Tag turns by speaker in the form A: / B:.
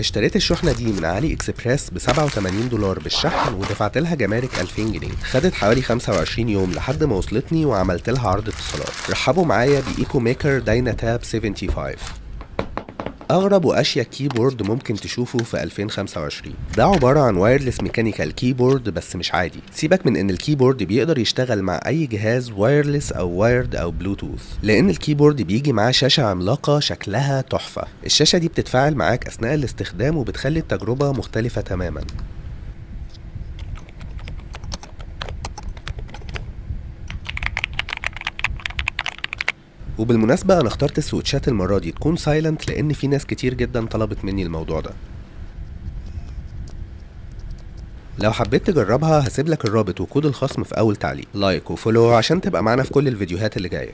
A: اشتريت الشحنة دي من علي اكسبريس ب 87 دولار بالشحن، ودفعت لها جمارك 2000 جنيه. خدت حوالي 25 يوم لحد ما وصلتني، وعملت لها عرض اتصالات. رحبوا معايا بإيكو ميكر دايناتاب 75. اغرب واشيك كيبورد ممكن تشوفه في 2025. ده عبارة عن وايرلس ميكانيكال كيبورد، بس مش عادي. سيبك من ان الكيبورد بيقدر يشتغل مع اي جهاز وايرلس او وايرد او بلوتوث، لان الكيبورد بيجي معاه شاشة عملاقة شكلها تحفة. الشاشة دي بتتفاعل معاك اثناء الاستخدام، وبتخلي التجربة مختلفة تماما. وبالمناسبة انا اخترت السويتشات المرة دي تكون سايلنت، لان في ناس كتير جدا طلبت مني الموضوع ده. لو حبيت تجربها هسيب لك الرابط وكود الخصم في اول تعليق. لايك وفولو عشان تبقى معانا في كل الفيديوهات اللي جايه.